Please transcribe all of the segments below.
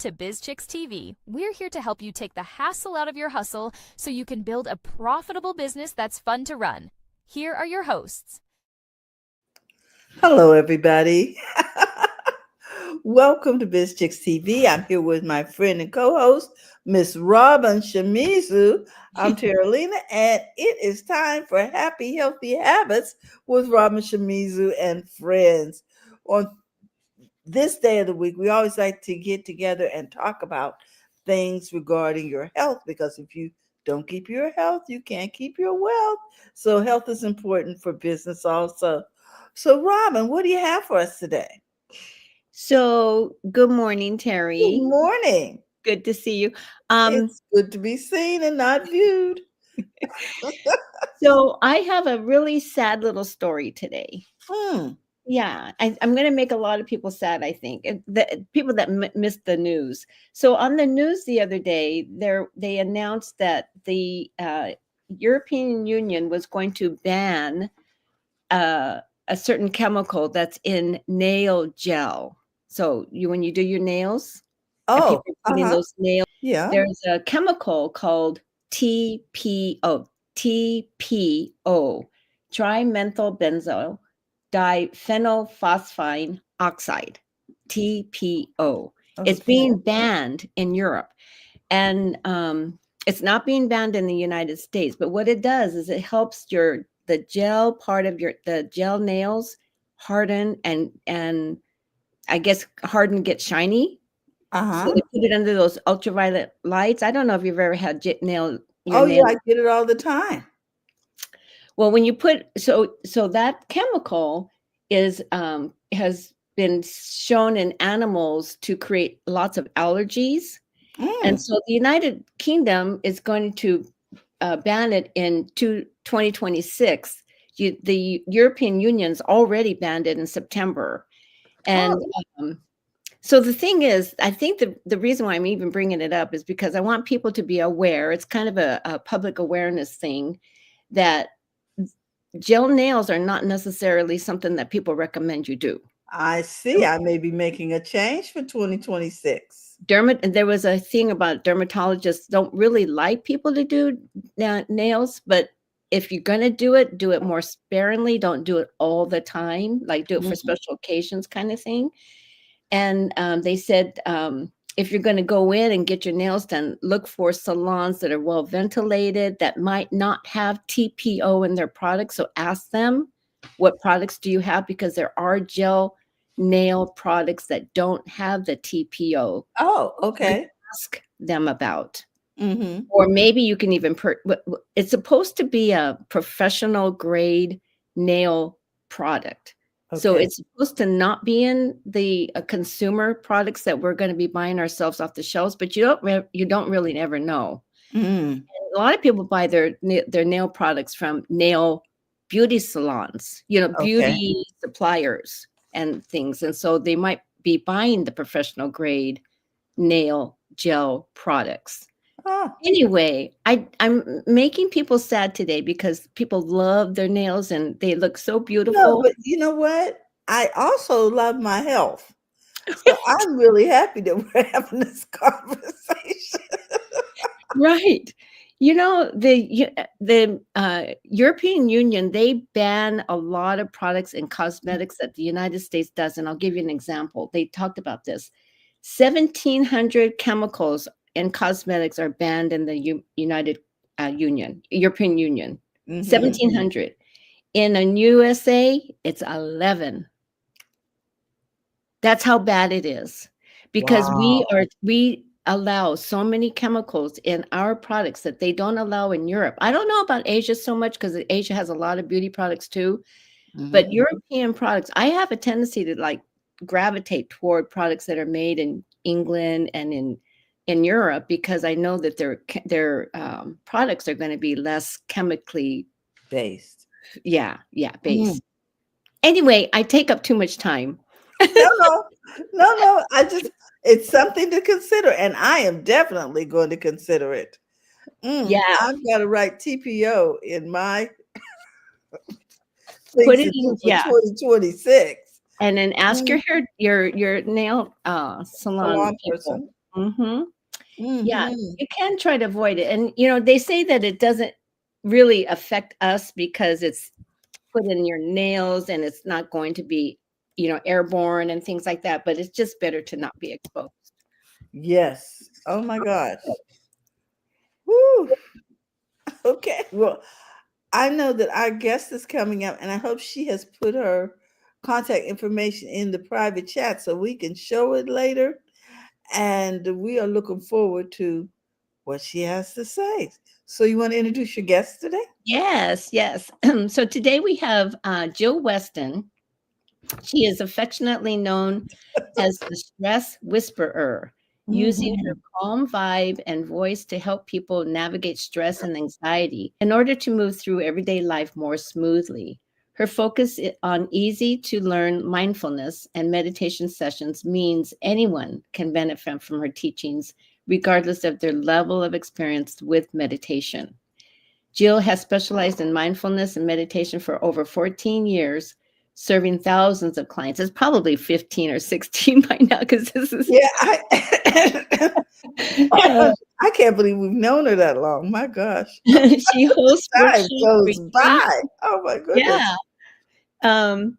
to BizChicks TV. We're here to help you take the hassle out of your hustle so you can build a profitable business that's fun to run. Here are your hosts. Hello, everybody. Welcome to BizChicks TV. I'm here with my friend and co-host, Miss Robin Shimizu. I'm Terralina, and it is time for Happy Healthy Habits with Robin Shimizu and friends. On this day of the week, we always like to get together and talk about things regarding your health, because if you don't keep your health, you can't keep your wealth. So health is important for business also. So Robin, what do you have for us today? So, good morning, Good Terry. morning. Good to see you. It's good to be seen and not viewed. So I have a really sad little story today. Yeah, I'm going to make a lot of people sad, I think, and the people that missed the news. So on the news the other day, they announced that the European Union was going to ban a certain chemical that's in nail gel. So when you do your nails, and people are putting those nails, Yeah. there's a chemical called TPO, trimethyl benzoyl diphenylphosphine oxide, TPO. It's being banned in Europe, and it's not being banned in the United States. But what it does is it helps the gel part of the gel nails harden and I guess harden, get shiny. So they put it under those ultraviolet lights. I don't know if you've ever had nail. Oh yeah, I get it all the time. Well, when you put so that chemical is has been shown in animals to create lots of allergies, and so the United Kingdom is going to ban it in 2026. The European Union's already banned it in September, and so the thing is, I think the reason why I'm even bringing it up is because I want people to be aware. It's kind of a public awareness thing that gel nails are not necessarily something that people recommend you do. I see. I may be making a change for 2026. There was a thing about dermatologists don't really like people to do nails, but if you're going to do it more sparingly. Don't do it all the time, like do it for special occasions kind of thing. And they said, if you're going to go in and get your nails done, look for salons that are well ventilated, that might not have TPO in their products. So ask them, what products do you have? Because there are gel nail products that don't have the TPO. Oh, okay. Ask them about. Or maybe you can even, it's supposed to be a professional grade nail product. Okay. So it's supposed to not be in the consumer products that we're going to be buying ourselves off the shelves, but you don't really ever know. A lot of people buy their nail products from nail beauty salons, beauty suppliers and things. And so they might be buying the professional grade nail gel products. Anyway, I'm making people sad today because people love their nails and they look so beautiful. No, but you know what? I also love my health. So I'm really happy that we're having this conversation. Right. The European Union, they ban a lot of products and cosmetics that the United States doesn't. I'll give you an example. They talked about this. 1,700 chemicals and cosmetics are banned in the European Union. 1,700. In the USA, it's 11. That's how bad it is, because we allow so many chemicals in our products that they don't allow in Europe. I don't know about Asia so much, because Asia has a lot of beauty products too. But European products, I have a tendency to gravitate toward products that are made in England and in Europe, because I know that their products are going to be less chemically based. Yeah, based. Anyway, I take up too much time. No. It's something to consider, and I am definitely going to consider it. Yeah, I've got to write TPO in my put it in 2026. And then ask your nail salon person. Mm-hmm. Yeah, Mm-hmm. you can try to avoid it. And, they say that it doesn't really affect us because it's put in your nails and it's not going to be, airborne and things like that. But it's just better to not be exposed. Yes. Oh my gosh. Woo. Okay. Well, I know that our guest is coming up, and I hope she has put her contact information in the private chat so we can show it later. And we are looking forward to what she has to say. So, you want to introduce your guest today? Yes, yes. So today we have Jill Weston. She is affectionately known as the stress whisperer, using her Mhm. calm vibe and voice to help people navigate stress and anxiety in order to move through everyday life more smoothly. Her focus on easy to learn mindfulness and meditation sessions means anyone can benefit from her teachings, regardless of their level of experience with meditation. Jill has specialized in mindfulness and meditation for over 14 years, serving thousands of clients. It's probably 15 or 16 by now because this is. Yeah, I can't believe we've known her that long. My gosh. She hosts Time workshops, goes retreats. by. Oh my goodness. Yeah. Um,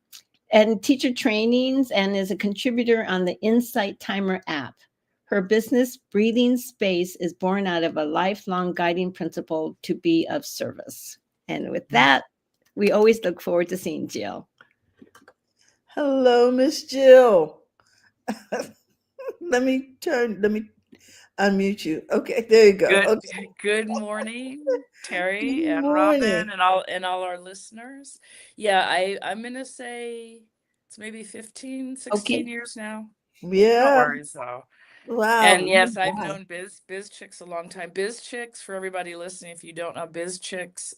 and teacher trainings and is a contributor on the Insight Timer app. Her business, Breathing Space, is born out of a lifelong guiding principle to be of service. And with that, we always look forward to seeing Jill. Hello, Miss Jill. Let me unmute you. Okay, there you go. Okay. Good morning, Terry Good and morning. Robin and all our listeners. Yeah, I'm gonna say it's maybe 15, 16 Okay. years now. No Yeah. worries though. Wow. And yes, I've known Biz Chicks a long time. Biz Chicks, for everybody listening, if you don't know Biz Chicks,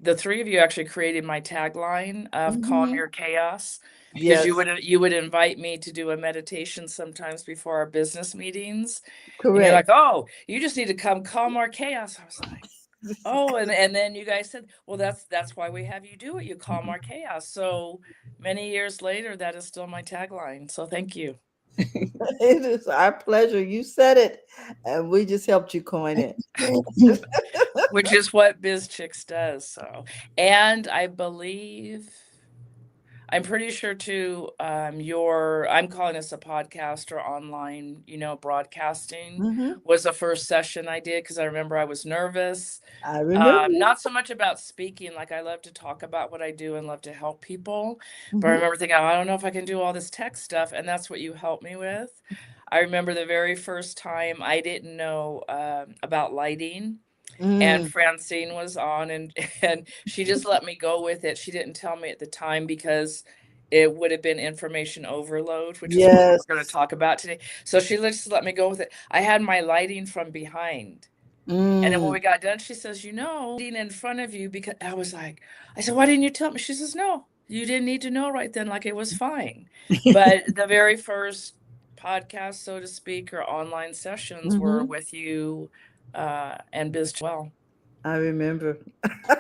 the three of you actually created my tagline of calm your chaos, because Yes. you would invite me to do a meditation sometimes before our business meetings, and you're Correct. like, oh, you just need to come calm our chaos. I was like, oh, and then you guys said, well, that's why we have you do it, you calm our chaos. So many years later, that is still my tagline, so thank you. It is our pleasure. You said it, and we just helped you coin it. Which is what Biz Chicks does. So, and I believe, I'm pretty sure too, I'm calling this a podcast or online, broadcasting Hmm. was the first session I did, because I remember I was nervous. I remember. Not so much about speaking, like I love to talk about what I do and love to help people. But I Hmm. remember thinking, I don't know if I can do all this tech stuff. And that's what you helped me with. I remember the very first time I didn't know about lighting, and Mm. Francine was on, and she just let me go with it. She didn't tell me at the time because it would have been information overload, which is what Yes. we're going to talk about today. So she just let me go with it. I had my lighting from behind. And then when Mm. we got done, she says, lighting in front of you, because I was like, I said, why didn't you tell me? She says, no, you didn't need to know right then. Like, it was fine. But the very first podcast, so to speak, or online sessions were Hmm. with you and Biz well. I remember.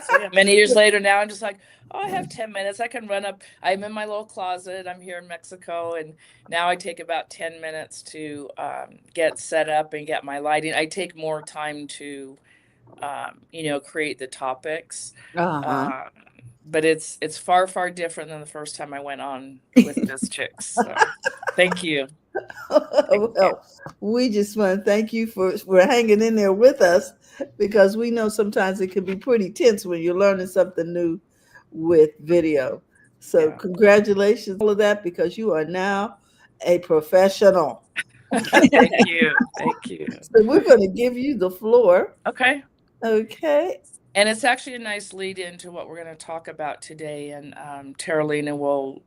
So yeah, many years later now, I'm just like, oh, I have 10 minutes. I can run up. I'm in my little closet. I'm here in Mexico. And now I take about 10 minutes to get set up and get my lighting. I take more time to, create the topics. Uh-huh. Uh, but it's far, far different than the first time I went on with this chicks. So thank you. Thank you. Well, we just want to thank you for hanging in there with us, because we know sometimes it can be pretty tense when you're learning something new with video. So Yeah. congratulations on all of that, because you are now a professional. Thank you. Thank you. So we're going to give you the floor. Okay. Okay. And it's actually a nice lead into what we're going to talk about today. And Terralina will,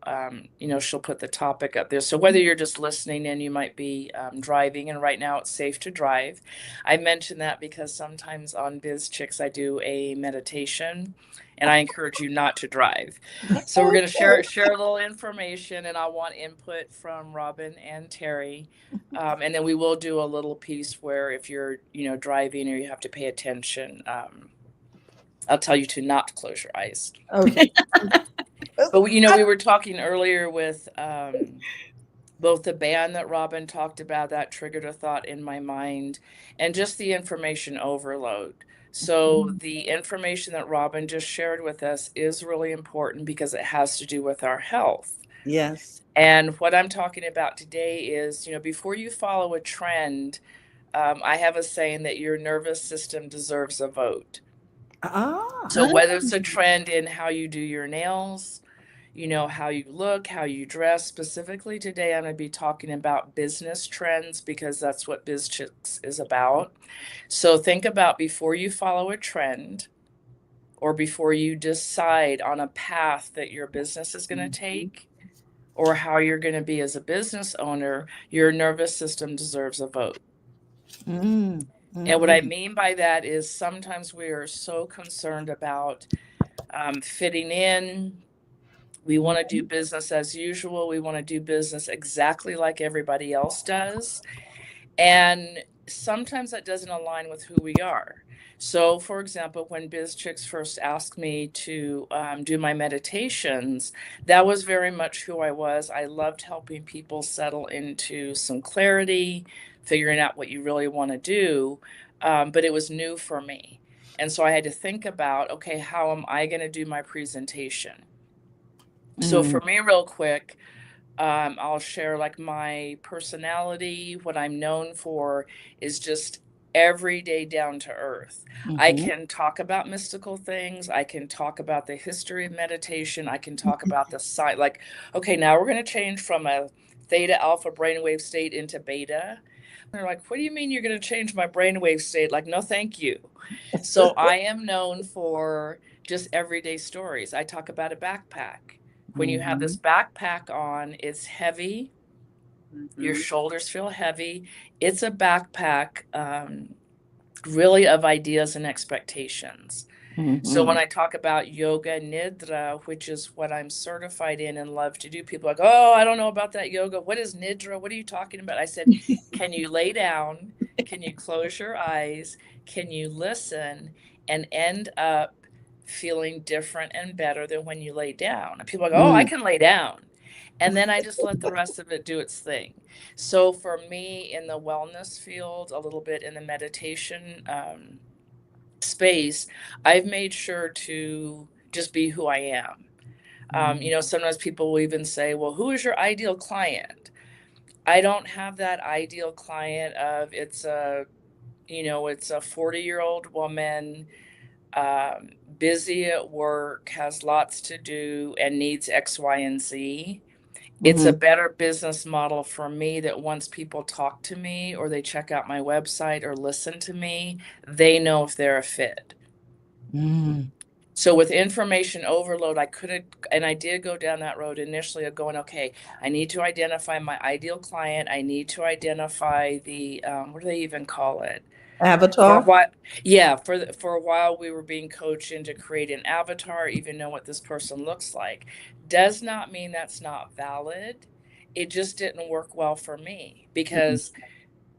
she'll put the topic up there. So whether you're just listening in, you might be driving, and right now it's safe to drive. I mention that because sometimes on Biz Chicks I do a meditation, and I encourage you not to drive. So we're going to share a little information, and I want input from Robin and Terry. And then we will do a little piece where if you're, driving or you have to pay attention, I'll tell you to not close your eyes. Okay. But we were talking earlier with both the ban that Robin talked about, that triggered a thought in my mind, and just the information overload. So the information that Robin just shared with us is really important because it has to do with our health. Yes. And what I'm talking about today is, before you follow a trend, I have a saying that your nervous system deserves a vote. So Ah. whether it's a trend in how you do your nails, how you look, how you dress. Specifically today, I'm going to be talking about business trends because that's what BizChicks is about. So think about before you follow a trend or before you decide on a path that your business is going to take or how you're going to be as a business owner, your nervous system deserves a vote. Mm. And what I mean by that is sometimes we are so concerned about fitting in. We want to do business as usual. We want to do business exactly like everybody else does. And sometimes that doesn't align with who we are. So, for example, when BizChicks first asked me to do my meditations, that was very much who I was. I loved helping people settle into some clarity, figuring out what you really want to do. But it was new for me. And so I had to think about, okay, how am I going to do my presentation? So for me, real quick, I'll share like my personality. What I'm known for is just everyday down to earth. I can talk about mystical things. I can talk about the history of meditation. I can talk about the science. Like, okay, now we're going to change from a theta alpha brainwave state into beta. They're like, what do you mean you're going to change my brainwave state? Like, no, thank you. So I am known for just everyday stories. I talk about a backpack. When you have this backpack on, it's heavy. Your shoulders feel heavy. It's a backpack, really of ideas and expectations. So when I talk about yoga nidra, which is what I'm certified in and love to do, people are like, oh, I don't know about that yoga. What is nidra? What are you talking about? I said, can you lay down? Can you close your eyes? Can you listen and end up feeling different and better than when you lay down? And people are like, oh, I can lay down. And then I just let the rest of it do its thing. So for me in the wellness field, a little bit in the meditation space, I've made sure to just be who I am. Sometimes people will even say, well, who is your ideal client? I don't have that ideal client of it's a 40-year-old woman, busy at work, has lots to do, and needs X, Y, and Z. It's a better business model for me that once people talk to me or they check out my website or listen to me, they know if they're a fit. So with information overload, and I did go down that road initially of going, okay, I need to identify my ideal client. I need to identify the, what do they even call it? For a Avatar. while, yeah, for a while we were being coached into create an avatar, even know what this person looks like. Does not mean that's not valid. It just didn't work well for me because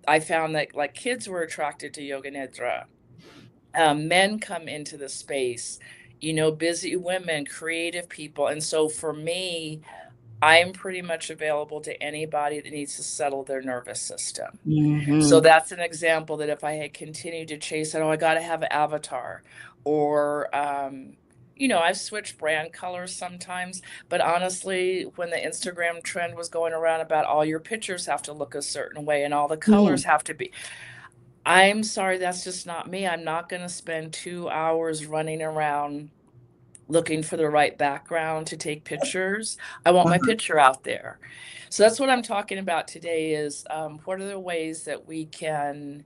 I found that like kids were attracted to yoga nidra. Men come into the space, busy women, creative people. And so for me, I'm pretty much available to anybody that needs to settle their nervous system. So that's an example that if I had continued to chase it, oh, I got to have an avatar, or, I've switched brand colors sometimes, but honestly, when the Instagram trend was going around about all your pictures have to look a certain way and all the colors have to be, I'm sorry, that's just not me. I'm not going to spend 2 hours running around looking for the right background to take pictures. I want my picture out there. So that's what I'm talking about today is what are the ways that we can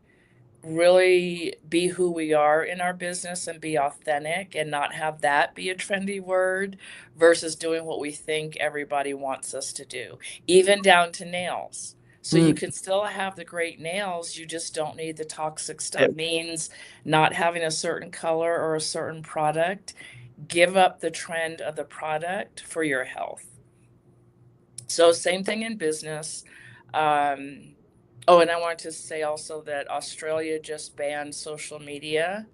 really be who we are in our business and be authentic and not have that be a trendy word versus doing what we think everybody wants us to do, even down to nails. So you can still have the great nails, you just don't need the toxic stuff. Means not having a certain color or a certain product. Give up the trend of the product for your health. So same thing in business. Oh, and I wanted to say also that Australia just banned social media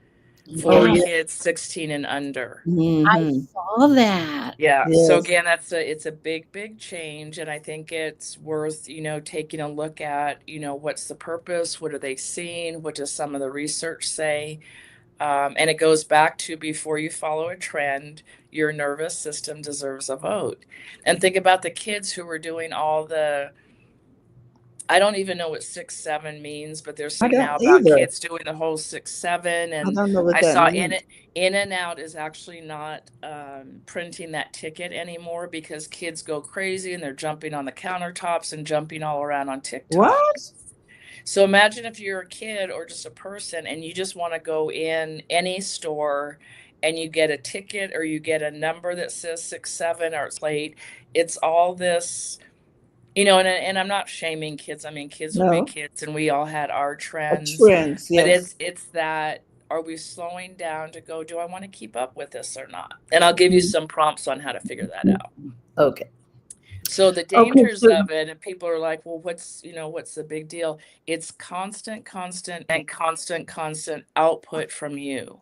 for Yeah. kids 16 and under. I Mm-hmm. saw that. Yeah. So Yes. again, it's a big change. And I think it's worth, taking a look at, what's the purpose? What are they seeing? What does some of the research say? And it goes back to, before you follow a trend, your nervous system deserves a vote. And think about the kids who were doing all the, I don't even know what 6-7 means, but they're I saying now don't about either. kids doing the whole 6-7. I And don't know what I that saw means. In and Out is actually not printing that ticket anymore because kids go crazy and they're jumping on the countertops and jumping all around on TikTok. What? So imagine if you're a kid or just a person and you just want to go in any store and you get a ticket or you get a number that says 6-7 or it's late. It's all this, and I'm not shaming kids. I mean, kids will be No. kids and we all had our trends, Trends, but yes. it's that, are we slowing down to go, do I want to keep up with this or not? And I'll give you some prompts on how to figure that out. Okay. So the Okay. dangers of it, and people are like, well, what's the big deal? It's constant output from you.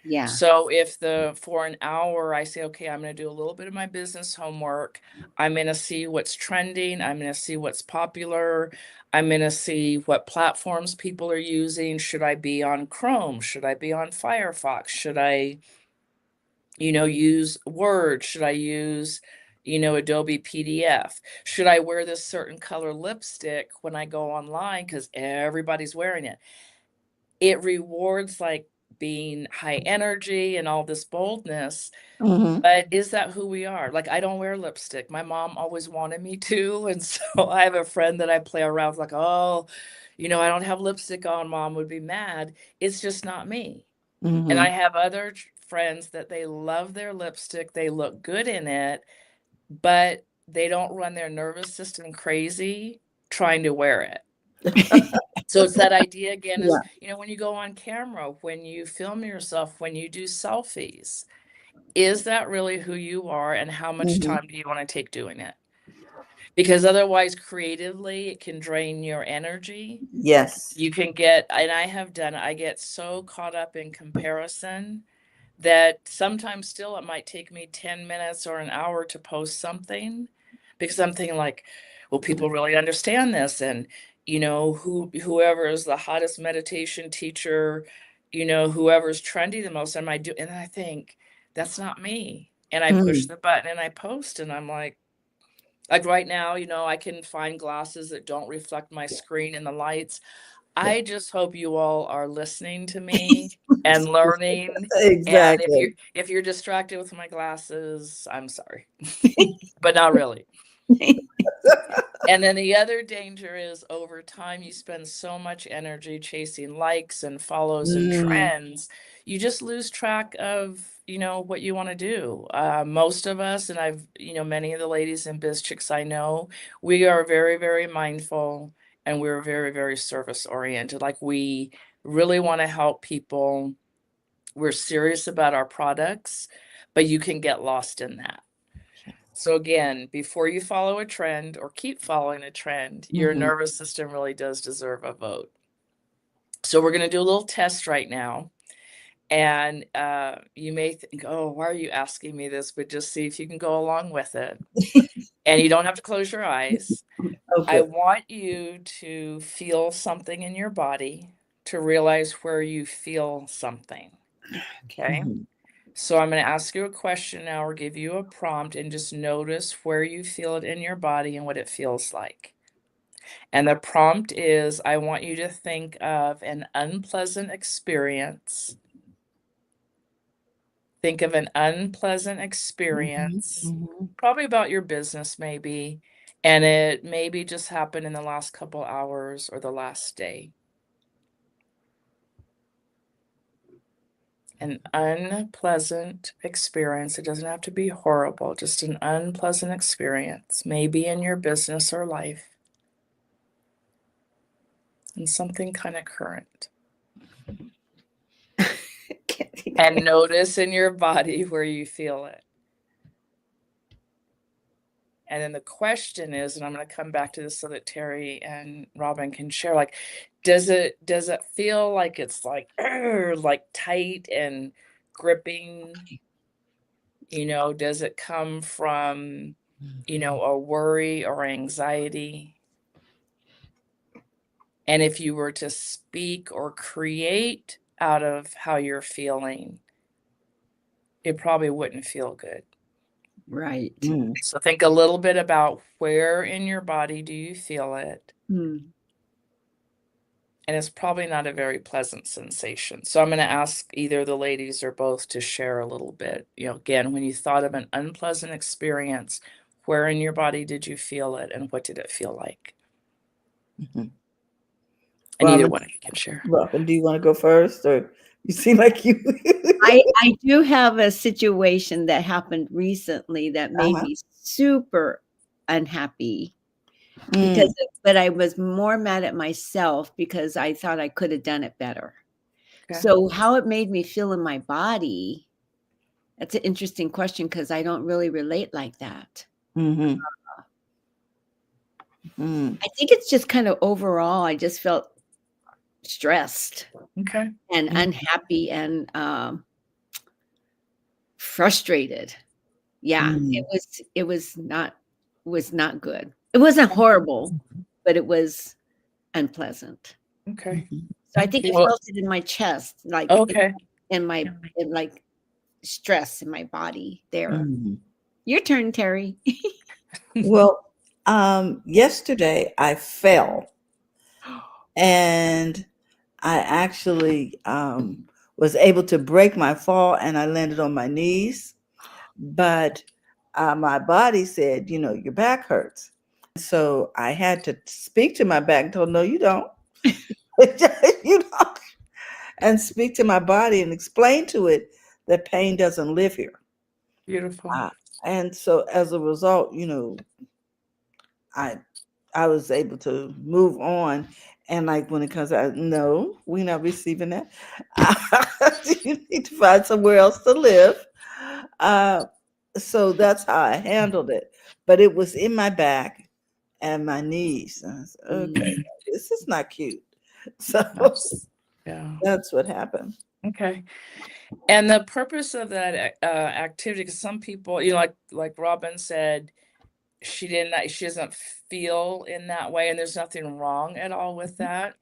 Yeah. So if for an hour I say, okay, I'm going to do a little bit of my business homework, I'm going to see what's trending, I'm going to see what's popular, I'm going to see what platforms people are using. Should I be on Chrome? Should I be on Firefox? Should I, use Word? Should I use, Adobe PDF? Should I wear this certain color lipstick when I go online because everybody's wearing it? It rewards like being high energy and all this boldness. Mm-hmm. But is that who we are? Like, I don't wear lipstick. My mom always wanted me to. And so I have a friend that I play around with, like, oh, I don't have lipstick on. Mom would be mad. It's just not me. And Mm-hmm. I have other friends that they love their lipstick. They look good in it, but they don't run their nervous system crazy trying to wear it. So it's that idea again is, when you go on camera, when you film yourself, when you do selfies, is that really who you are and how much Mm-hmm. time do you want to take doing it? Because otherwise, creatively, it can drain your energy. Yes. You can get, and I get so caught up in comparison that sometimes still it might take me 10 minutes or an hour to post something because I'm thinking like, will people really understand this? And, whoever is the hottest meditation teacher, whoever's trendy the most, and I think that's not me. And I push the button and I post and I'm like right now, I can find glasses that don't reflect my screen and the lights. I just hope you all are listening to me and learning. And Exactly. if you're distracted with my glasses, I'm sorry, but not really. And then the other danger is over time, you spend so much energy chasing likes and follows and trends, you just lose track of, what you want to do. Most of us, and many of the ladies in Biz Chicks I know, we are very, very mindful and we're very, very service oriented. Like we really want to help people. We're serious about our products, but you can get lost in that. So again, before you follow a trend or keep following a trend, your nervous system really does deserve a vote. So we're going to do a little test right now. And you may think, oh, why are you asking me this? But just see if you can go along with it. And you don't have to close your eyes. I Okay. want you to feel something in your body to realize where you feel something. Okay. So I'm going to ask you a question now or give you a prompt and just notice where you feel it in your body and what it feels like. And the prompt is, I want you to think of an unpleasant experience. Think of an unpleasant experience, probably about your business maybe, and it maybe just happened in the last couple hours or the last day. An unpleasant experience. It doesn't have to be horrible, just an unpleasant experience, maybe in your business or life, and something kind of current. And notice in your body where you feel it. And then the question is, and I'm going to come back to this so that Terry and Robin can share, like, does it feel like it's like tight and gripping? You know, does it come from, you know, a worry or anxiety? And if you were to speak or create out of how you're feeling, it probably wouldn't feel good. Right. So think a little bit about where in your body do you feel it? Mm. And it's probably not a very pleasant sensation. So I'm going to ask either the ladies or both to share a little bit. You know, again, when you thought of an unpleasant experience, where in your body did you feel it and what did it feel like? Mm-hmm. And either one of you can share. Robin, do you want to go first, or you seem like you? I do have a situation that happened recently that made me super unhappy because, but I was more mad at myself because I thought I could have done it better. Okay. So how it made me feel in my body, that's an interesting question because I don't really relate like that. Mm-hmm. I think it's just kind of overall, I just felt stressed Okay. and unhappy and frustrated. Yeah, it was not good. It wasn't horrible, but it was unpleasant. Okay. So I think I felt it in my chest, like in like stress in my body there. Your turn, Terry. Well, yesterday I fell, and I actually was able to break my fall, and I landed on my knees. But my body said, you know, your back hurts. So I had to speak to my back and told, no, you don't. You don't. And speak to my body and explain to it that pain doesn't live here. Beautiful. And so as a result, you know, I was able to move on. And like when it comes out, no, we're not receiving that. You need to find somewhere else to live. So that's how I handled it. But it was in my back and my knees. And I said, okay, this is not cute. So that's what happened. Okay. And the purpose of that activity, because some people, you know, like Robin said, she doesn't feel in that way, and there's nothing wrong at all with that.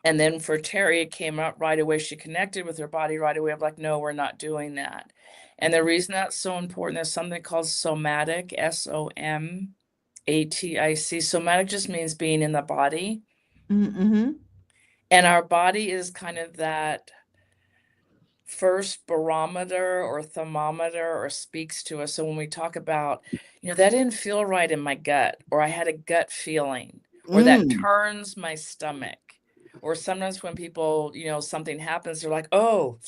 And then for Terry, it came up right away. She connected with her body right away. I'm like, no, we're not doing that. And the reason that's so important, there's something called somatic, SOMATIC. Somatic just means being in the body. And our body is kind of that first barometer or thermometer, or speaks to us. So when we talk about, you know, that didn't feel right in my gut, or I had a gut feeling, or that turns my stomach, or sometimes when people, you know, something happens, they're like, oh,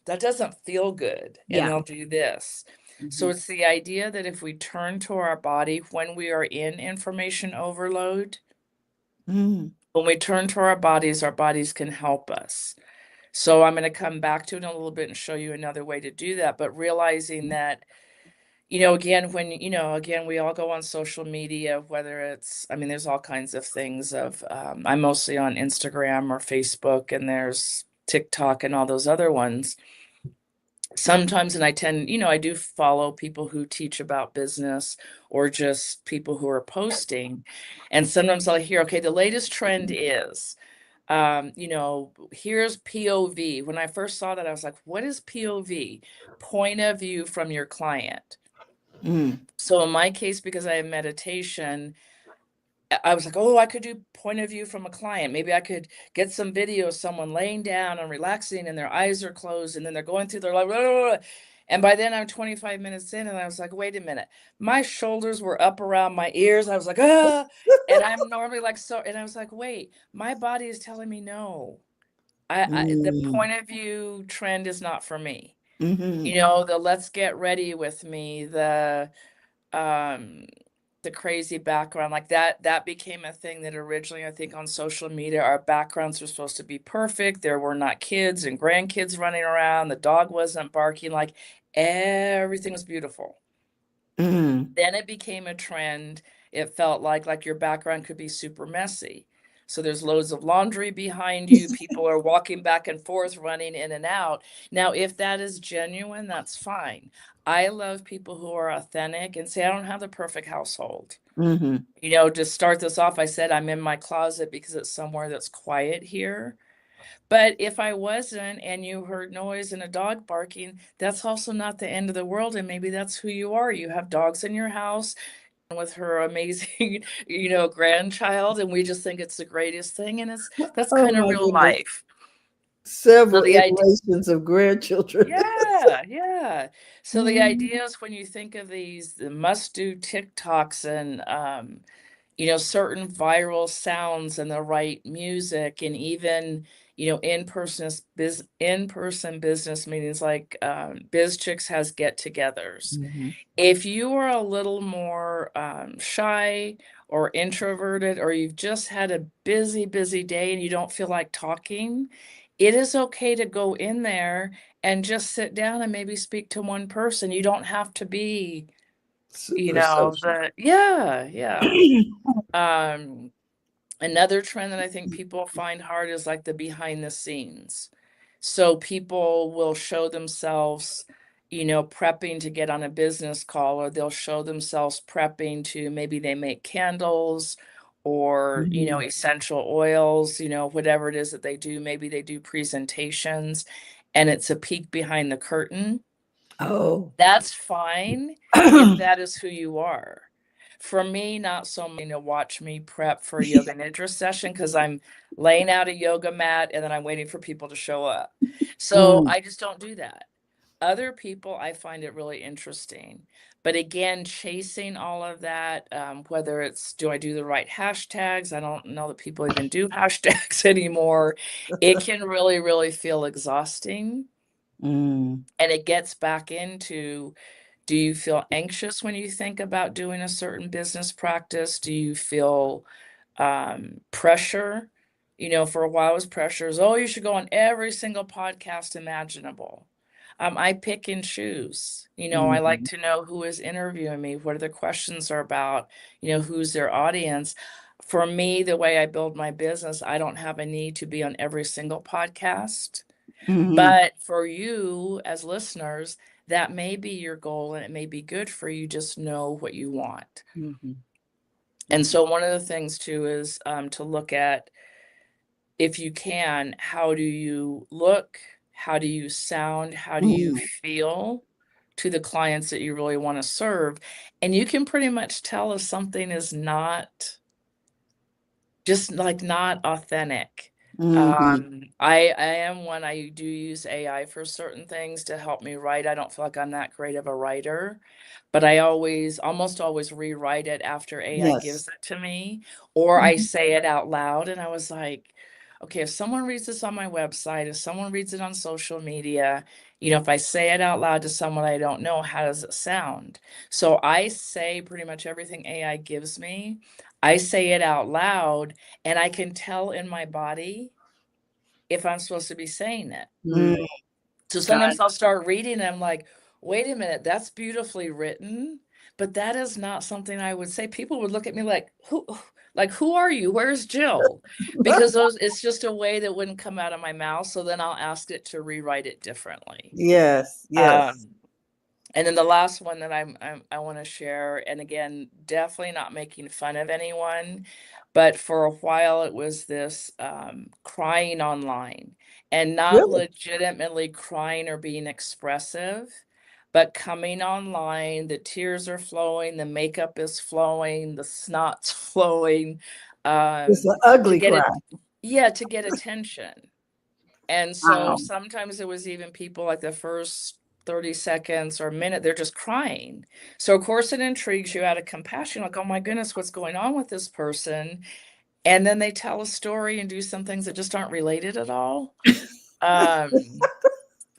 that doesn't feel good. And they'll do this. So it's the idea that if we turn to our body when we are in information overload, when we turn to our bodies can help us. So I'm going to come back to it in a little bit and show you another way to do that. But realizing that, you know, again, when, you know, again, we all go on social media, whether it's, I mean, there's all kinds of things of, I'm mostly on Instagram or Facebook, and there's TikTok and all those other ones. Sometimes, and I tend, you know, I do follow people who teach about business or just people who are posting. And sometimes I'll hear, okay, the latest trend is, you know, here's POV. When I first saw that, I was like, what is POV? Point of view from your client. So in my case, because I have meditation, I was like, oh, I could do point of view from a client. Maybe I could get some video of someone laying down and relaxing and their eyes are closed and then they're going through their life. Blah, blah, blah. And by then I'm 25 minutes in and I was like, wait a minute. My shoulders were up around my ears. I was like, ah, and I'm normally like, so, and I was like, wait, my body is telling me no. The point of view trend is not for me. You know, the let's get ready with me, the crazy background, like that became a thing that originally, I think on social media, our backgrounds were supposed to be perfect. There were not kids and grandkids running around. The dog wasn't barking, like everything was beautiful. Mm. Then it became a trend. It felt like your background could be super messy. So there's loads of laundry behind you. People are walking back and forth, running in and out. Now, if that is genuine, that's fine. I love people who are authentic and say, I don't have the perfect household. Mm-hmm. You know, to start this off, I said I'm in my closet because it's somewhere that's quiet here. But if I wasn't and you heard noise and a dog barking, that's also not the end of the world. And maybe that's who you are. You have dogs in your house with her amazing, grandchild, and we just think it's the greatest thing. And that's Oh kind of my real goodness. life. So Several the idea, iterations of grandchildren. yeah, yeah. So the Mm. idea is when you think of the must-do TikToks and certain viral sounds and the right music, and even in-person business meetings like Biz Chicks has get-togethers. Mm-hmm. If you are a little more shy or introverted, or you've just had a busy day and you don't feel like talking, it is okay to go in there and just sit down and maybe speak to one person. You don't have to be, Super social. yeah. Um, Another trend that I think people find hard is like the behind the scenes. So people will show themselves, prepping to get on a business call, or they'll show themselves prepping to maybe they make candles or, Mhm. essential oils, whatever it is that they do. Maybe they do presentations and it's a peek behind the curtain. Oh. That's fine if that is who you are. For me, not so much to watch me prep for a yoga nidra session because I'm laying out a yoga mat and then I'm waiting for people to show up. So Mm. I just don't do that. Other people, I find it really interesting. But again, chasing all of that, whether it's do I do the right hashtags? I don't know that people even do hashtags anymore. It can really, really feel exhausting. Mm. And it gets back into, do you feel anxious when you think about doing a certain business practice? Do you feel pressure? For a while it was pressures. Oh, you should go on every single podcast imaginable. I pick and choose. I like Mhm. to know who is interviewing me, what are the questions are about, who's their audience. For me, the way I build my business, I don't have a need to be on every single podcast. Mhm. But for you as listeners, that may be your goal and it may be good for you. Just know what you want. Mhm. And so, one of the things too is to look at, if you can, how do you look? How do you sound? How do you Mhm. feel to the clients that you really want to serve? And you can pretty much tell if something is not authentic. Mhm. I am one, I do use AI for certain things to help me write. I don't feel like I'm that great of a writer, but I almost always rewrite it after AI Yes. gives it to me, or I Mhm. say it out loud. And I was like, okay, if someone reads this on my website, if someone reads it on social media, if I say it out loud to someone I don't know, how does it sound? So I say pretty much everything AI gives me. I say it out loud and I can tell in my body if I'm supposed to be saying it. Mm. Mm. So Got sometimes I'll start reading and I'm like, wait a minute, that's beautifully written, but that is not something I would say. People would look at me like who are you? Where's Jill? Because it's just a way that wouldn't come out of my mouth. So then I'll ask it to rewrite it differently. Yes. Yes. Um, and then the last one that I want to share, and again, definitely not making fun of anyone, but for a while it was this crying online, and not Really? legitimately crying or being expressive, but coming online, the tears are flowing, the makeup is flowing, the snot's flowing, It's an to ugly get cry. it, yeah, to get attention. And so Wow. sometimes it was even people like the first 30 seconds or a minute, they're just crying. So of course it intrigues you out of compassion, like, oh my goodness, what's going on with this person? And then they tell a story and do some things that just aren't related at all. Um,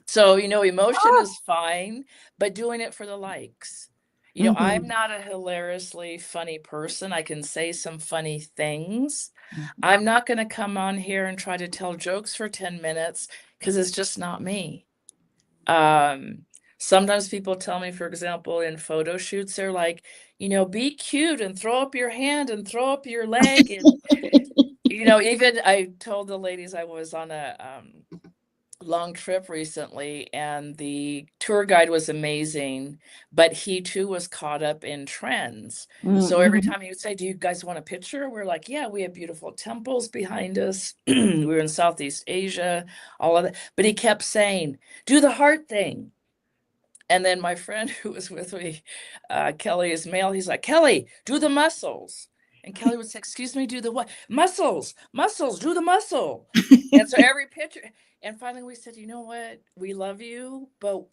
so, emotion Ah. is fine, but doing it for the likes. I'm Mhm. not a hilariously funny person. I can say some funny things. Mhm. I'm not going to come on here and try to tell jokes for 10 minutes because it's just not me. Um, Sometimes people tell me, for example, in photo shoots, they're like, be cute and throw up your hand and throw up your leg. And, even I told the ladies I was on a long trip recently, and the tour guide was amazing, but he too was caught up in trends. So every time he would say, "Do you guys want a picture?" We're like, "Yeah, we have beautiful temples behind us." We were in Southeast Asia, all of that. But he kept saying, "Do the heart thing." And then my friend who was with me, Kelly is male. He's like, "Kelly, do the muscles." And Kelly would say, "Excuse me, do the what? Muscles, do the muscle." And so every picture, and finally we said, "You know what? We love you, but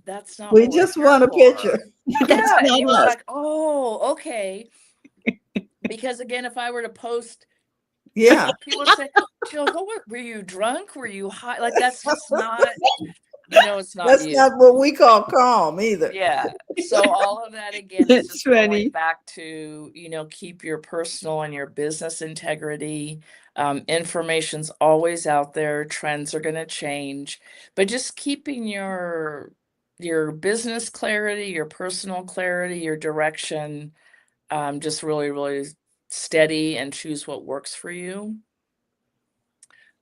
that's not We what we're just here want a picture. for." That's Yeah, and not he was us. like, "Oh, okay." Because again, if I were to post, Yeah. people say, "Jill, were you drunk? Were you high?" Like that's just not, it's not That's you. not what we call calm either. Yeah. So all of that again is That's just going funny. back to, keep your personal and your business integrity. Information's always out there. Trends are going to change, but just keeping your business clarity, your personal clarity, your direction, just really, really steady, and choose what works for you.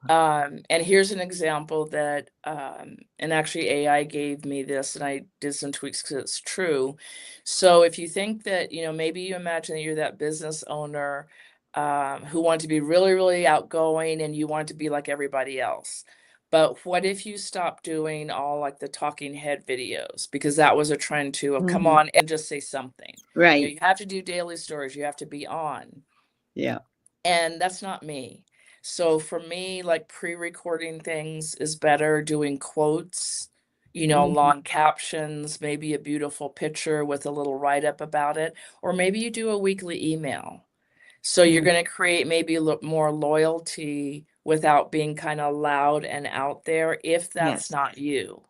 And here's an example that, and actually AI gave me this, and I did some tweaks because it's true. So if you think that, maybe you imagine that you're that business owner, who want to be really, really outgoing, and you want to be like everybody else. But what if you stop doing all like the talking head videos? Because that was a trend too of come on and just say something. Right. You have to do daily stories. You have to be on. Yeah. And that's not me. So for me, like pre-recording things is better, doing quotes, long captions, maybe a beautiful picture with a little write-up about it, or maybe you do a weekly email. So you're going to create maybe a little more loyalty without being kind of loud and out there if that's Yes. not you.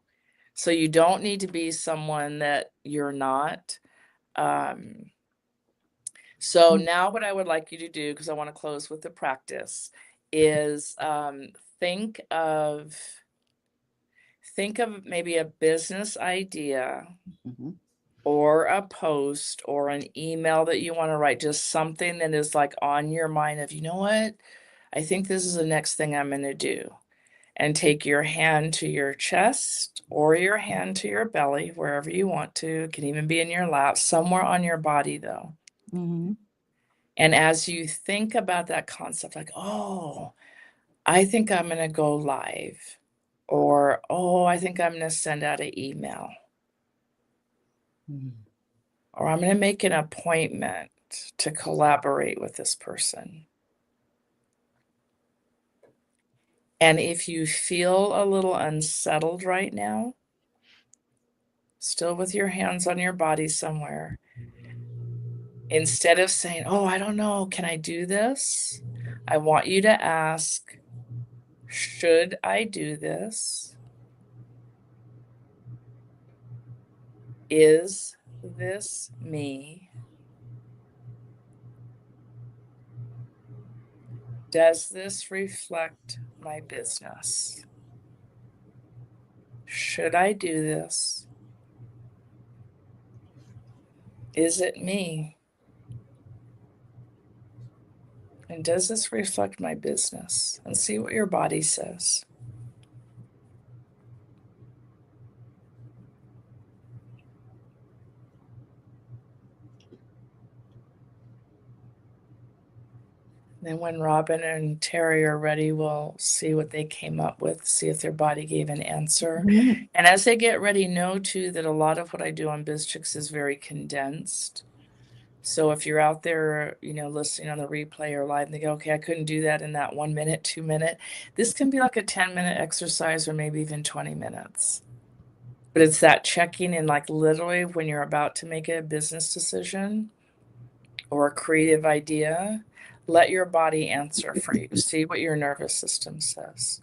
So you don't need to be someone that you're not. So now what I would like you to do, because I want to close with the practice, is think of maybe a business idea or a post or an email that you want to write, just something that is like on your mind of, what, I think this is the next thing I'm going to do. And take your hand to your chest or your hand to your belly, wherever you want to. It can even be in your lap, somewhere on your body though. And as you think about that concept, like, oh, I think I'm going to go live, or, oh, I think I'm going to send out an email, or I'm going to make an appointment to collaborate with this person. And if you feel a little unsettled right now, still with your hands on your body somewhere, instead of saying, oh, I don't know, can I do this? I want you to ask, should I do this? Is this me? Does this reflect my business? Should I do this? Is it me? And does this reflect my business? And see what your body says. Then when Robin and Terry are ready, we'll see what they came up with, see if their body gave an answer. And as they get ready, know too that a lot of what I do on BizChicks is very condensed. So if you're out there, listening on the replay or live and they go, okay, I couldn't do that in that 1 minute, 2 minute, this can be like a 10-minute exercise or maybe even 20 minutes. But it's that checking in, like literally when you're about to make a business decision or a creative idea, let your body answer for you. See what your nervous system says.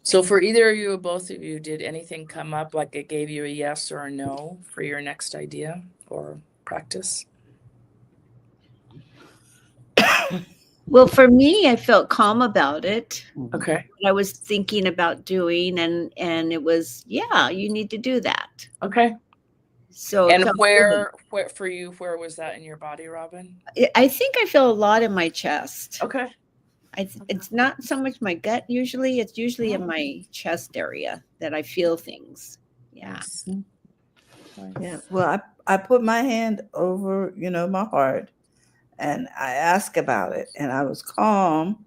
So for either of you or both of you, did anything come up like it gave you a yes or a no for your next idea or practice? Well, for me, I felt calm about it. Okay. What I was thinking about doing, and it was, yeah, you need to do that. Okay. So it And felt good. where for you, where was that in your body, Robin? I think I feel a lot in my chest. Okay. It's not so much my gut usually. It's usually in Oh. my chest area that I feel things. Yeah. Nice. Yeah. Well, I put my hand over, my heart, and I asked about it, and I was calm.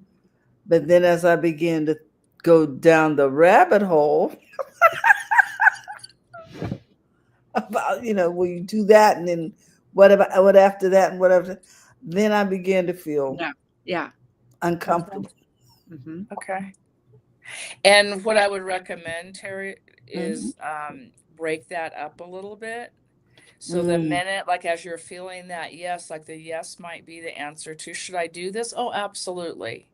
But then as I began to go down the rabbit hole about, will you do that? And then what after that and whatever, then I began to feel Yeah. uncomfortable. Mm-hmm. Okay. And what I would recommend, Terry, is break that up a little bit. So the minute, like as you're feeling that yes, like the yes might be the answer to, should I do this? Oh, absolutely.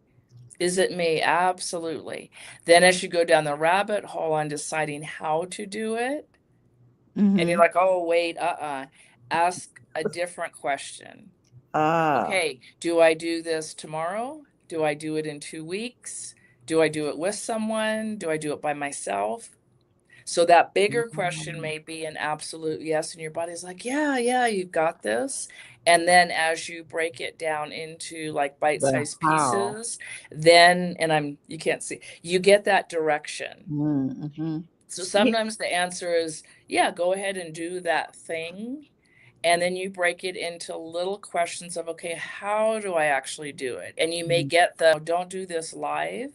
Is it me? Absolutely. Then as you go down the rabbit hole on deciding how to do it, and you're like, oh, wait, ask a different question. Okay, do I do this tomorrow? Do I do it in 2 weeks? Do I do it with someone? Do I do it by myself? So that bigger question may be an absolute yes, and your body's like, yeah, you've got this. And then as you break it down into like bite-sized pieces, then, and you can't see, you get that direction. So sometimes the answer is, yeah, go ahead and do that thing. And then you break it into little questions of, okay, how do I actually do it? And you may get don't do this live,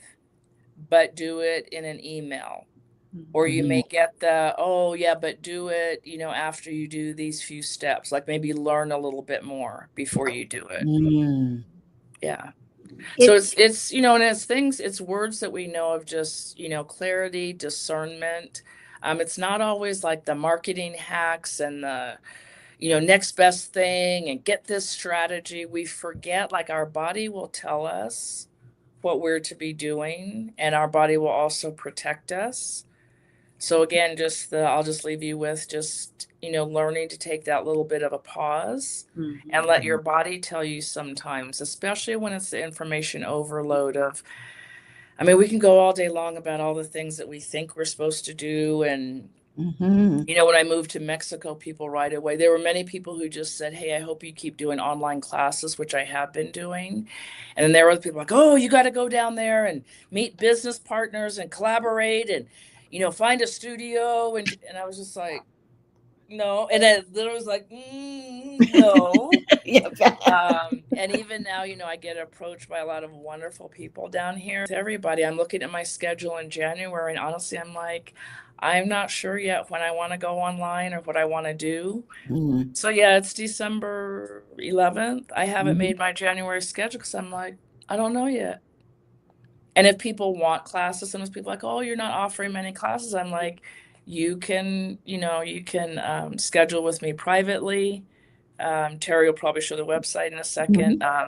but do it in an email. Or you may get oh yeah, but do it, after you do these few steps, like maybe learn a little bit more before you do it. Yeah. So it's, and it's words that we know of, just, clarity, discernment. It's not always like the marketing hacks and the, next best thing and get this strategy. We forget, like, our body will tell us what we're to be doing, and our body will also protect us. So again, I'll just leave you with just, learning to take that little bit of a pause and let your body tell you sometimes, especially when it's the information overload of, we can go all day long about all the things that we think we're supposed to do. And, when I moved to Mexico, people right away, there were many people who just said, hey, I hope you keep doing online classes, which I have been doing. And then there were other people like, oh, you got to go down there and meet business partners and collaborate and, find a studio. And I was just like, no. And then there was like, no. And even now, I get approached by a lot of wonderful people down here. With everybody, I'm looking at my schedule in January, and honestly, I'm like, I'm not sure yet when I want to go online or what I want to do. So yeah, it's December 11th. I haven't made my January schedule because I'm like, I don't know yet. And if people want classes, sometimes people are like, oh, you're not offering many classes. I'm like, you can schedule with me privately. Terry will probably show the website in a second. I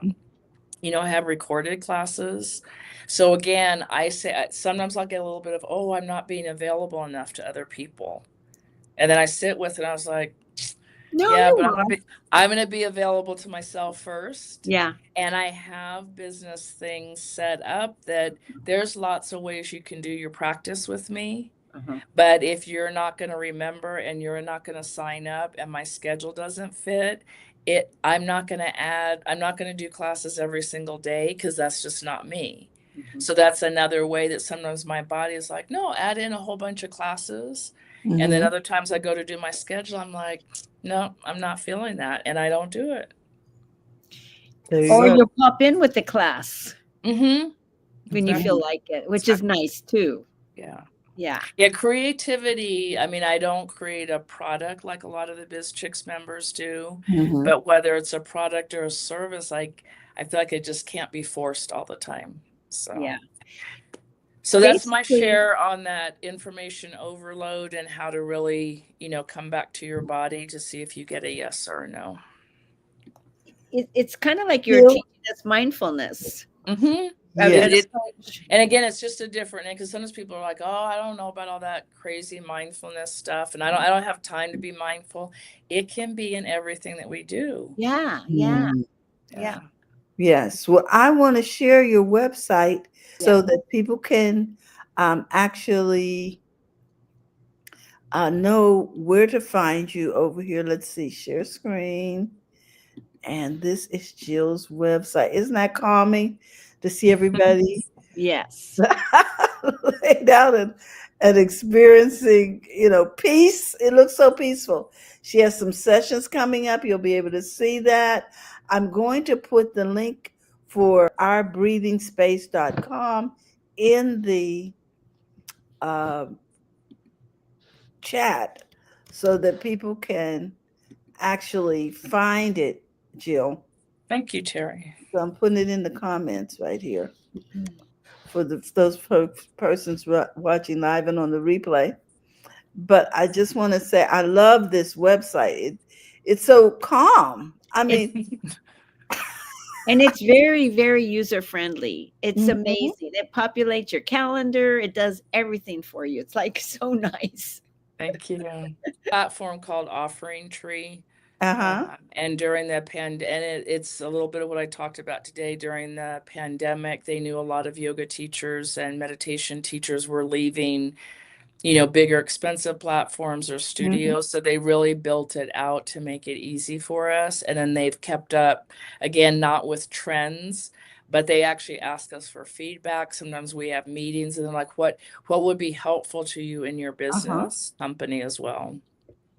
have recorded classes. So again, I say, sometimes I'll get a little bit of, oh, I'm not being available enough to other people. And then I sit with it, and I was like, No, yeah, you but won't. I'm gonna be available to myself first. Yeah. And I have business things set up that there's lots of ways you can do your practice with me. But if you're not going to remember and you're not going to sign up and my schedule doesn't fit, I'm not going to do classes every single day, because that's just not me. So that's another way that sometimes my body is like, no, add in a whole bunch of classes. And then other times I go to do my schedule, I'm like, no, I'm not feeling that. And I don't do it. Or you'll pop in with the class when you feel like it, which is nice too. Yeah. Creativity. I don't create a product like a lot of the Biz Chicks members do, but whether it's a product or a service, I feel like it just can't be forced all the time. So that's my share on that information overload and how to really, come back to your body to see if you get a yes or a no. It's kind of like you're teaching us mindfulness. And again, it's just a different, because sometimes people are like, oh, I don't know about all that crazy mindfulness stuff, and I don't have time to be mindful. It can be in everything that we do. Yeah. Yes. Well, I want to share your website Yeah. so that people can actually know where to find you over here. Let's see, share screen. And this is Jill's website. Isn't that calming to see everybody Yes. laid out and experiencing, peace? It looks so peaceful. She has some sessions coming up. You'll be able to see that. I'm going to put the link for ourbreathingspace.com in the uh, chat so that people can actually find it, Jill. Thank you, Terry. So I'm putting it in the comments right here for those persons watching live and on the replay. But I just want to say I love this website. It's so calm. I mean, And it's very, very user friendly. It's mhm. amazing. It populates your calendar. It does everything for you. It's like so nice. Thank you. Platform called Offering Tree. Uh-huh. And during the it's a little bit of what I talked about today. During the pandemic, they knew a lot of yoga teachers and meditation teachers were leaving, bigger expensive platforms or Mhm. studios. So they really built it out to make it easy for us. And then they've kept up, again, not with trends, but they actually ask us for feedback. Sometimes we have meetings and they're like, what would be helpful to you in your Uh-huh. business company as well?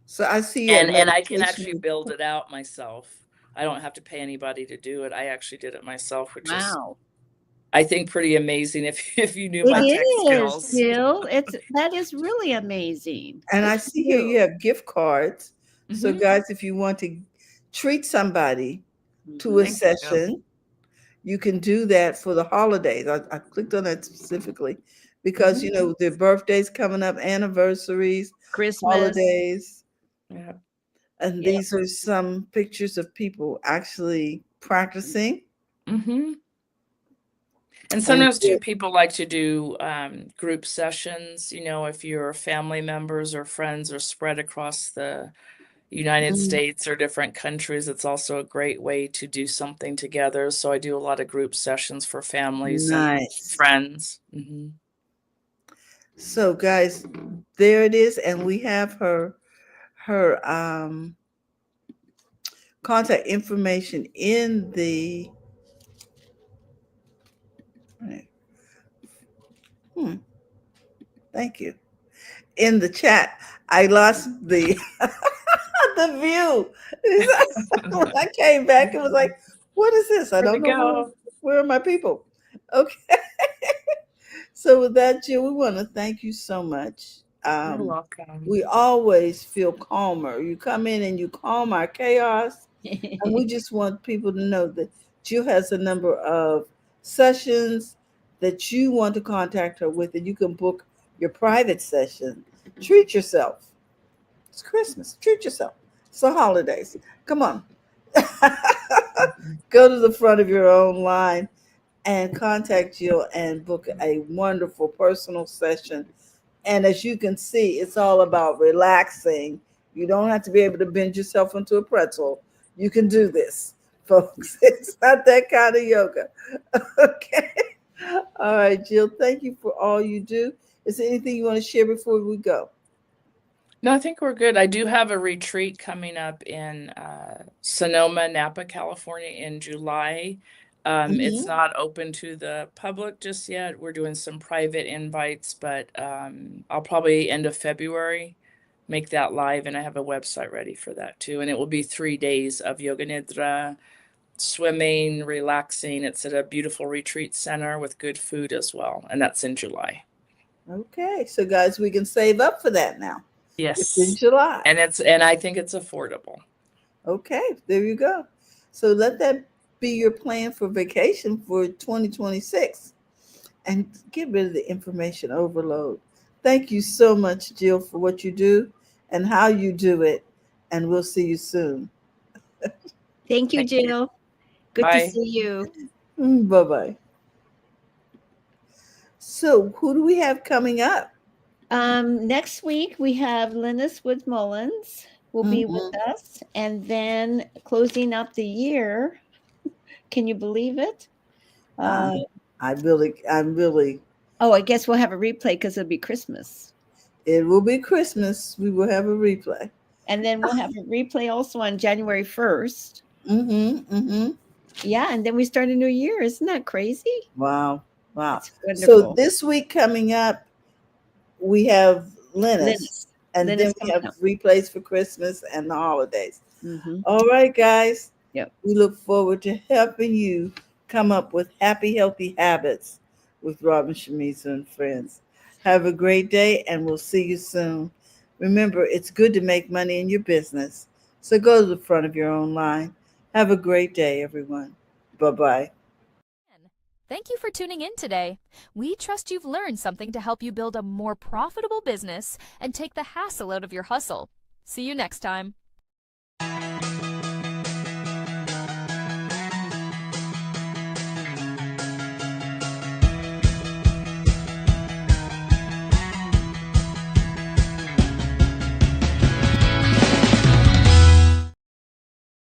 So I see a And I can actually meditation. build it out myself. I don't have to pay anybody to do it. I actually did it myself, which is, Wow. I think, pretty amazing if you knew my tech It is, skills. Jill. That is really amazing. And Good I for see here you you. have gift cards. So Mhm. guys, if you want to treat somebody to a Mhm. Thank you. session, you can do that for the holidays. I clicked on that specifically because Mhm. their birthdays coming up, anniversaries, Christmas. holidays, Yeah. and Yep. these are some pictures of people actually practicing. Hmm. And And sometimes too, people like to do group sessions. If your family members or friends are spread across the United mm, States or different countries, it's also a great way to do something together. So I do a lot of group sessions for families and nice. friends. Hmm. So guys, there it is, and we have her contact information in the hmm, thank you, in the chat. I lost the the view. When I came back, it was like, what is this? I Where'd don't it know go? where are my people. Okay. So with that, Jill, we want to thank you so much. You're welcome. We always feel calmer. You come in and you calm our chaos. And we just want people to know that Jill has a number of sessions that you want to contact her with, and you can book your private session. Treat yourself. It's Christmas. Treat yourself. It's the holidays. Come on. Mhm. Go to the front of your own line and contact Jill and book a wonderful personal session. And as you can see, it's all about relaxing. You don't have to be able to bend yourself into a pretzel. You can do this, folks. It's not that kind of yoga. Okay. All right, Jill, thank you for all you do. Is there anything you want to share before we go? No, I think we're good. I do have a retreat coming up in Sonoma, Napa, California in July. It's Hmm. not open to the public just yet. We're doing some private invites, but I'll probably end of February make that live, and I have a website ready for that too. And it will be 3 days of yoga nidra, swimming, relaxing. It's at a beautiful retreat center with good food as well, and that's in July. Okay, so guys, we can save up for that now. It's in Yes. July. And I think it's affordable. Okay, there you go. So let that be your plan for vacation for 2026 and get rid of the information overload. Thank you so much, Jill, for what you do and how you do it. And we'll see you soon. Thank you, Thank you. Jill. Good to Bye. see you. Bye bye. So, who do we have coming up? Next week we have Linus Woods Mullins will be with Mhm. us, and then closing up the year, Can you believe it? I'm really. Oh, I guess we'll have a replay because it'll be Christmas. It will be Christmas. We will have a replay. And then we'll have a replay also on January 1st. Yeah, and then we start a new year. Isn't that crazy? Wow. It's So wonderful. this week coming up, we have Linus. And Linus then we have replays for Christmas and the holidays. Mm-hmm. All right, guys. Yep. We look forward to helping you come up with happy, healthy habits with Robin, Shimizu, and friends. Have a great day, and we'll see you soon. Remember, it's good to make money in your business, so go to the front of your own line. Have a great day, everyone. Bye-bye. Thank you for tuning in today. We trust you've learned something to help you build a more profitable business and take the hassle out of your hustle. See you next time.